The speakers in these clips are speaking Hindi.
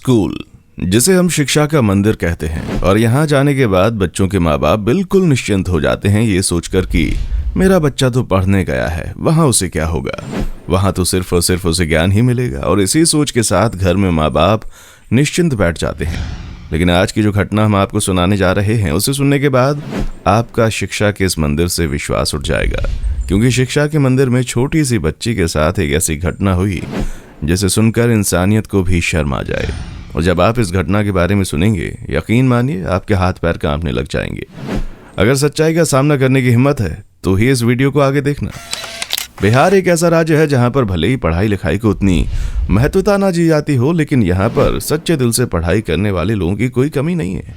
स्कूल, जिसे हम शिक्षा का मंदिर कहते हैं, और यहाँ जाने के बाद बच्चों के माँ बाप बिल्कुल निश्चिंत हो जाते हैं ये सोचकर कि मेरा बच्चा तो पढ़ने गया है, वहाँ उसे क्या होगा, वहाँ तो सिर्फ और सिर्फ उसे ज्ञान ही मिलेगा। और इसी सोच के साथ घर में माँ बाप निश्चिंत बैठ जाते हैं। लेकिन आज की जो घटना हम आपको सुनाने जा रहे हैं, उसे सुनने के बाद आपका शिक्षा के इस मंदिर से विश्वास उठ जाएगा, क्योंकि शिक्षा के मंदिर में छोटी सी बच्ची के साथ एक ऐसी घटना हुई जिसे सुनकर इंसानियत को भी शर्म आ जाए। और जब आप इस घटना के बारे में सुनेंगे, यकीन मानिए आपके हाथ पैर कांपने लग जाएंगे। अगर सच्चाई का सामना करने की हिम्मत है तो ही इस वीडियो को आगे देखना। बिहार एक ऐसा राज्य है जहां पर भले ही पढ़ाई लिखाई को उतनी महत्वता ना दी जाती हो, लेकिन यहां पर सच्चे दिल से पढ़ाई करने वाले लोगों की कोई कमी नहीं है।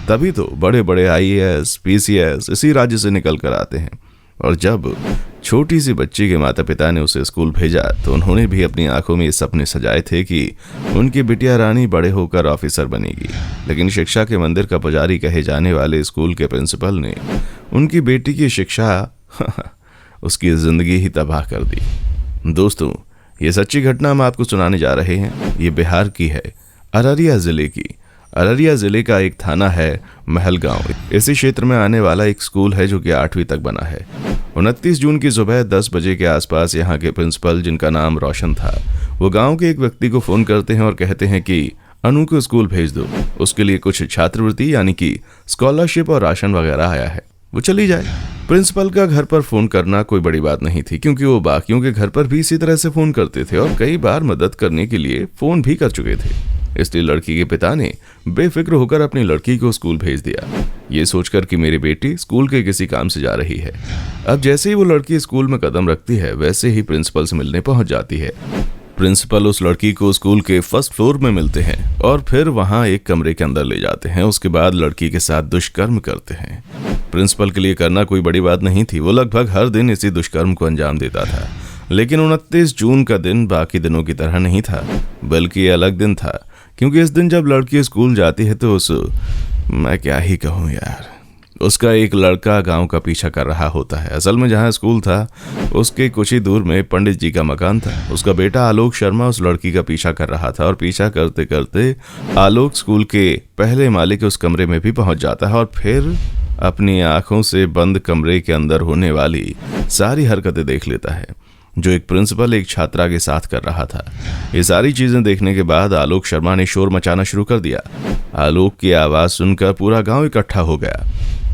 तभी तो बड़े बड़े IAS, PCS इसी राज्य से निकल कर आते हैं। और जब छोटी सी बच्ची के माता पिता ने उसे स्कूल भेजा तो उन्होंने भी अपनी आंखों में ये सपने सजाए थे कि उनकी बिटिया रानी बड़े होकर ऑफिसर बनेगी। लेकिन शिक्षा के मंदिर का पुजारी कहे जाने वाले स्कूल के प्रिंसिपल ने उनकी बेटी की शिक्षा उसकी जिंदगी ही तबाह कर दी। दोस्तों, ये सच्ची घटना हम आपको सुनाने जा रहे हैं। ये बिहार की है, अररिया जिले की। अररिया जिले का एक थाना है महलगांव। इसी क्षेत्र में आने वाला एक स्कूल है जो कि 8वीं तक बना है। 29 जून की सुबह 10 बजे के आसपास यहाँ के प्रिंसिपल, जिनका नाम रोशन था, वो गांव के एक व्यक्ति को फोन करते हैं और कहते हैं कि अनु को स्कूल भेज दो, उसके लिए कुछ छात्रवृत्ति यानी कि स्कॉलरशिप और राशन वगैरह आया है, वो चली जाए। प्रिंसिपल का घर पर फोन करना कोई बड़ी बात नहीं थी, क्योंकि वो बाकियों के घर पर भी इसी तरह से फोन करते थे और कई बार मदद करने के लिए फोन भी कर चुके थे। इसलिए लड़की के पिता ने बेफिक्र होकर अपनी लड़की को स्कूल भेज दिया, ये सोचकर कि मेरी बेटी स्कूल के किसी काम से जा रही है। अब जैसे ही वो लड़की स्कूल में कदम रखती है, वैसे ही प्रिंसिपल से मिलने पहुंच जाती है। प्रिंसिपल उस लड़की को स्कूल के फर्स्ट फ्लोर में मिलते हैं और फिर वहां एक कमरे के अंदर ले जाते हैं। उसके बाद लड़की के साथ दुष्कर्म करते हैं। प्रिंसिपल के लिए करना कोई बड़ी बात नहीं थी, वो लगभग हर दिन इसी दुष्कर्म को अंजाम देता था। लेकिन 29 जून का दिन बाकी दिनों की तरह नहीं था, बल्कि ये अलग दिन था, क्योंकि इस दिन जब लड़की स्कूल जाती है तो मैं क्या ही कहूँ यार, उसका एक लड़का गांव का पीछा कर रहा होता है। असल में जहां स्कूल था उसके कुछ ही दूर में पंडित जी का मकान था। उसका बेटा आलोक शर्मा उस लड़की का पीछा कर रहा था और पीछा करते करते आलोक स्कूल के पहले माले के उस कमरे में भी पहुंच जाता है और फिर अपनी आंखों से बंद कमरे के अंदर होने वाली सारी हरकतें देख लेता है जो एक प्रिंसिपल एक छात्रा के साथ कर रहा था। ये सारी चीजें देखने के बाद आलोक शर्मा ने शोर मचाना शुरू कर दिया। आलोक की आवाज सुनकर पूरा गांव इकट्ठा हो गया।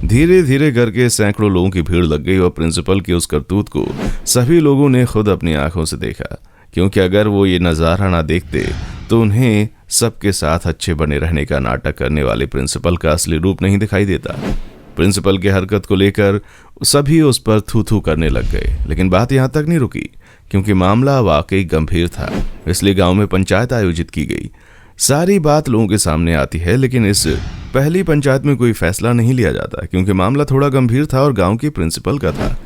धीरे धीरे करके सैकड़ों लोगों की भीड़ लग गई और प्रिंसिपल की उस करतूत को सभी लोगों ने खुद अपनी आंखों से देखा, क्योंकि अगर वो ये नजारा ना देखते तो उन्हें सबके साथ अच्छे बने रहने का नाटक करने वाले प्रिंसिपल का असली रूप नहीं दिखाई देता। प्रिंसिपल की हरकत को लेकर सभी उस पर थू थू करने लग गए। लेकिन बात यहाँ तक नहीं रुकी, क्योंकि मामला वाकई गंभीर था। इसलिए गांव में पंचायत आयोजित की गई। सारी बात लोगों के सामने आती है, लेकिन इस पहली पंचायत में कोई फैसला नहीं लिया जाता, क्योंकि मामला थोड़ा गंभीर था और गांव के प्रिंसिपल का था।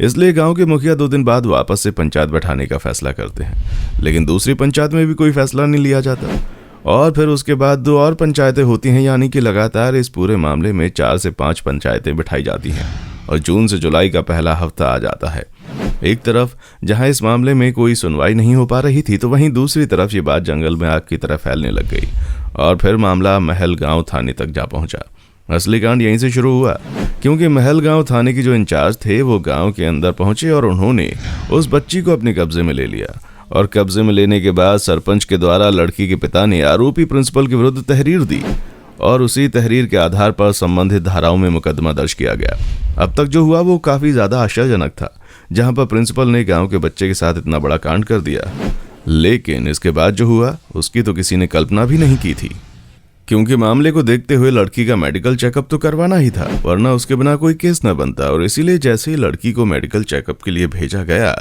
इसलिए गांव के मुखिया 2 दिन बाद वापस से पंचायत बैठाने का फैसला करते हैं। लेकिन दूसरी पंचायत में भी कोई फैसला नहीं लिया जाता और फिर उसके बाद 2 और पंचायतें होती हैं, यानी कि लगातार इस पूरे मामले में 4 से 5 पंचायतें बिठाई जाती हैं और जून से जुलाई का पहला हफ्ता आ जाता है। एक तरफ जहां इस मामले में कोई सुनवाई नहीं हो पा रही थी, तो वहीं दूसरी तरफ ये बात जंगल में आग की तरह फैलने लग गई और फिर मामला महलगांव थाने तक जा पहुंचा। असली कांड यहीं से शुरू हुआ, क्योंकि महलगांव थाने की जो इंचार्ज थे वो गांव के अंदर पहुंचे और उन्होंने उस बच्ची को अपने कब्जे में ले लिया। और कब्जे में लेने के बाद सरपंच के द्वारा लड़की के पिता ने आरोपी प्रिंसिपल के विरुद्ध तहरीर दी और उसी तहरीर के आधार पर संबंधित धाराओं में मुकदमा दर्ज किया गया। अब तक जो हुआ वो काफी ज्यादा आश्चर्यजनक था, जहां पर प्रिंसिपल ने गांव के बच्चे के साथ इतना बड़ा कांड कर दिया। लेकिन इसके बाद जो हुआ उसकी तो किसी ने कल्पना भी नहीं की थी, क्योंकि मामले को देखते हुए लड़की का मेडिकल चेकअप तो करवाना ही था, वरना उसके बिना कोई केस न बनता। और इसीलिए जैसे ही लड़की को मेडिकल चेकअप के लिए भेजा गया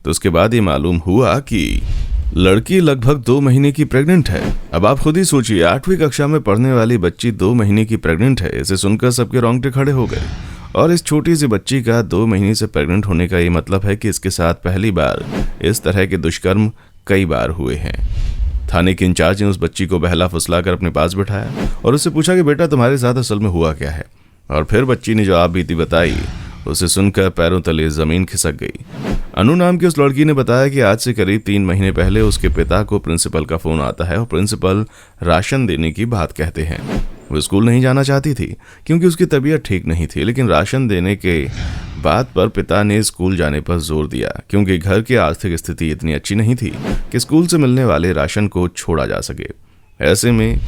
तो उसके बाद ये मालूम हुआ कि लड़की लगभग 2 महीने की प्रेग्नेंट है। अब आप खुद ही सोचिए, 8वीं कक्षा में पढ़ने वाली बच्ची 2 महीने की प्रेग्नेंट है। इसे सुनकर सबके रोंगटे खड़े हो गए। और इस छोटी सी बच्ची का 2 महीने से प्रेग्नेंट होने का ये मतलब है कि इसके साथ पहली बार इस तरह के दुष्कर्म कई बार हुए हैं। थाने के इंचार्ज ने उस बच्ची को बहला फुसलाकर अपने पास बिठाया और उससे पूछा कि बेटा तुम्हारे साथ असल में हुआ क्या है। और फिर बच्ची ने जो आप बीती बताई, उसे सुनकर पैरों तले जमीन खिसक गई। अनु नाम की उस लड़की ने बताया कि आज से करीब 3 महीने पहले उसके पिता को प्रिंसिपल का फोन आता है और प्रिंसिपल राशन देने की बात कहते हैं। वो स्कूल नहीं जाना चाहती थी क्योंकि उसकी तबीयत ठीक नहीं थी, लेकिन राशन देने के बात पर पिता ने स्कूल जाने पर जोर दिया क्योंकि घर की आर्थिक स्थिति इतनी अच्छी नहीं थी कि स्कूल से मिलने वाले राशन को छोड़ा जा सके। ऐसे में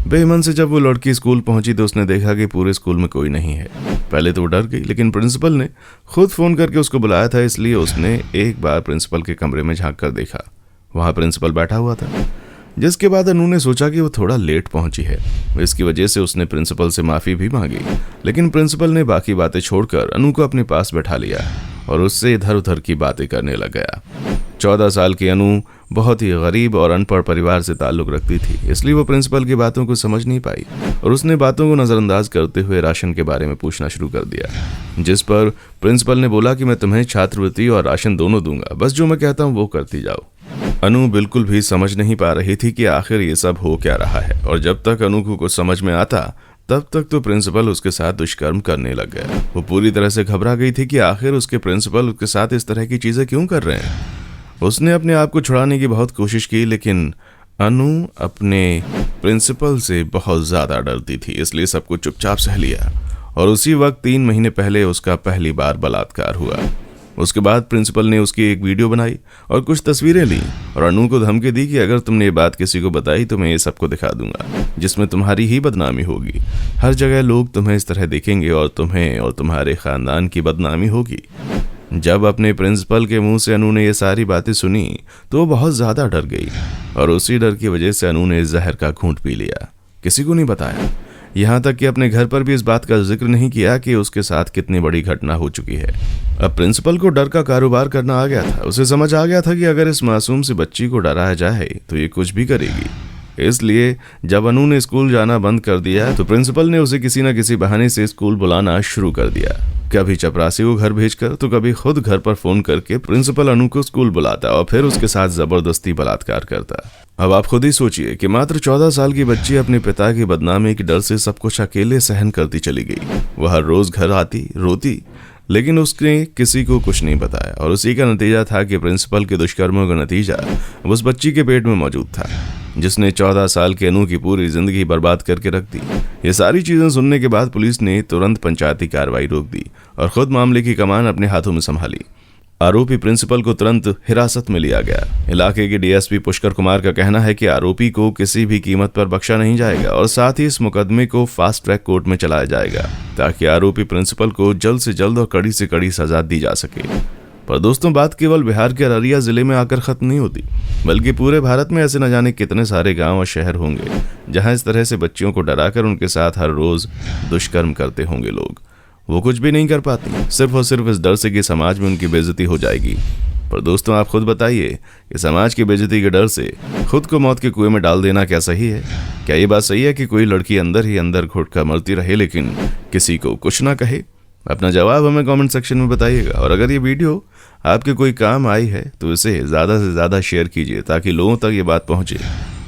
बेमन से जब वो लड़की स्कूल पहुंची तो उसने देखा कि पूरे स्कूल में कोई नहीं है। पहले तो वो डर गई, लेकिन प्रिंसिपल ने खुद फोन करके उसको बुलाया था, इसलिए उसने एक बार प्रिंसिपल के कमरे में झांक कर देखा। वहां प्रिंसिपल बैठा हुआ था, जिसके बाद अनु ने सोचा कि वो थोड़ा लेट पहुंची है। इसकी वजह से उसने प्रिंसिपल से माफी भी मांगी, लेकिन प्रिंसिपल ने बाकी बातें छोड़कर अनु को अपने पास बैठा लिया और उससे इधर उधर की बातें करने लग गया। 14 साल की अनु बहुत ही गरीब और अनपढ़ परिवार से ताल्लुक रखती थी, इसलिए वो प्रिंसिपल की बातों को समझ नहीं पाई और उसने बातों को नजरअंदाज करते हुए राशन के बारे में पूछना शुरू कर दिया, जिस पर प्रिंसिपल ने बोला कि मैं तुम्हें छात्रवृत्ति और राशन दोनों दूंगा, बस जो मैं कहता हूँ वो करती जाओ। अनु बिल्कुल भी समझ नहीं पा रही थी कि आखिर ये सब हो क्या रहा है, और जब तक अनु को कुछ समझ में आता तब तक तो प्रिंसिपल उसके साथ दुष्कर्म करने लग गया। वो पूरी तरह से घबरा गई थी कि आखिर उसके प्रिंसिपल उसके साथ इस तरह की चीजें क्यों कर रहे हैं। उसने अपने आप को छुड़ाने की बहुत कोशिश की, लेकिन अनु अपने प्रिंसिपल से बहुत ज्यादा डरती थी, इसलिए सब कुछ चुपचाप सह लिया। और उसी वक्त 3 महीने पहले उसका पहली बार बलात्कार हुआ। उसके बाद प्रिंसिपल ने उसकी एक वीडियो बनाई और कुछ तस्वीरें ली और अनु को धमकी दी कि अगर तुमने ये बात किसी को बताई तो मैं ये सबको दिखा दूंगा, जिसमें तुम्हारी ही बदनामी होगी। हर जगह लोग तुम्हें इस तरह देखेंगे और तुम्हें और तुम्हारे खानदान की बदनामी होगी। जब अपने प्रिंसिपल के मुंह से अनु ने ये सारी बातें सुनी तो वो बहुत ज्यादा डर गई और उसी डर की वजह से अनु ने जहर का घूंट पी लिया। किसी को नहीं बताया, यहाँ तक कि अपने घर पर भी इस बात का जिक्र नहीं किया कि उसके साथ कितनी बड़ी घटना हो चुकी है। अब प्रिंसिपल को डर का कारोबार करना आ गया था। उसे समझ आ गया था कि अगर इस मासूम सी बच्ची को डराया जाए तो ये कुछ भी करेगी। इसलिए जब अनु ने स्कूल जाना बंद कर दिया तो प्रिंसिपल ने उसे किसी न किसी बहाने से स्कूल बुलाना शुरू कर दिया। कभी चपरासी को घर भेजकर तो कभी खुद घर पर फोन करके प्रिंसिपल अनु को स्कूल बुलाता और फिर उसके साथ जबरदस्ती बलात्कार करता। अब आप खुद ही सोचिए कि मात्र 14 साल की बच्ची अपने पिता की बदनामी के डर से सब कुछ अकेले सहन करती चली गई। वह हर रोज घर आती, रोती, लेकिन उसने किसी को कुछ नहीं बताया और उसी का नतीजा था कि प्रिंसिपल के दुष्कर्मों का नतीजा उस बच्ची के पेट में मौजूद था, जिसने 14 साल के अनु की पूरी जिंदगी बर्बाद करके रख दी। ये सारी चीजें सुनने के बाद पुलिस ने तुरंत पंचायती कार्रवाई रोक दी और खुद मामले की कमान अपने हाथों में संभाली। आरोपी प्रिंसिपल को तुरंत हिरासत में लिया गया। इलाके के डीएसपी पुष्कर कुमार का कहना है कि आरोपी को किसी भी कीमत पर बख्शा नहीं जाएगा और साथ ही इस मुकदमे को फास्ट ट्रैक कोर्ट में चलाया जाएगा ताकि आरोपी प्रिंसिपल को जल्द से जल्द और कड़ी से कड़ी सजा दी जा सके। पर दोस्तों, बात केवल बिहार के अररिया जिले में आकर खत्म नहीं होती, बल्कि पूरे भारत में ऐसे न जाने कितने सारे गांव और शहर होंगे जहां इस तरह से बच्चियों को डराकर उनके साथ हर रोज दुष्कर्म करते होंगे लोग। वो कुछ भी नहीं कर पाती, सिर्फ और सिर्फ इस डर से कि समाज में उनकी बेइज्जती हो जाएगी। पर दोस्तों, आप खुद बताइए कि समाज की बेइज्जती के डर से खुद को मौत के कुएं में डाल देना क्या सही है? क्या ये बात सही है कि कोई लड़की अंदर ही अंदर घुट कर मरती रहे लेकिन किसी को कुछ ना कहे? अपना जवाब हमें कमेंट सेक्शन में बताइएगा और अगर ये वीडियो आपके कोई काम आई है तो इसे ज़्यादा से ज़्यादा शेयर कीजिए ताकि लोगों तक ये बात पहुंचे।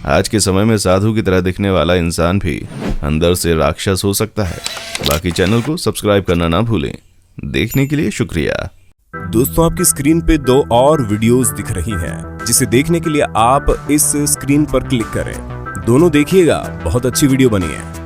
आज के समय में साधु की तरह दिखने वाला इंसान भी अंदर से राक्षस हो सकता है। बाकी चैनल को सब्सक्राइब करना ना भूलें। देखने के लिए शुक्रिया। दोस्तों, आपकी स्क्रीन पे 2 और वीडियोस दिख रही हैं, जिसे देखने के लिए आप इस स्क्रीन पर क्लिक करें। दोनों देखिएगा, बहुत अच्छी वीडियो बनी है।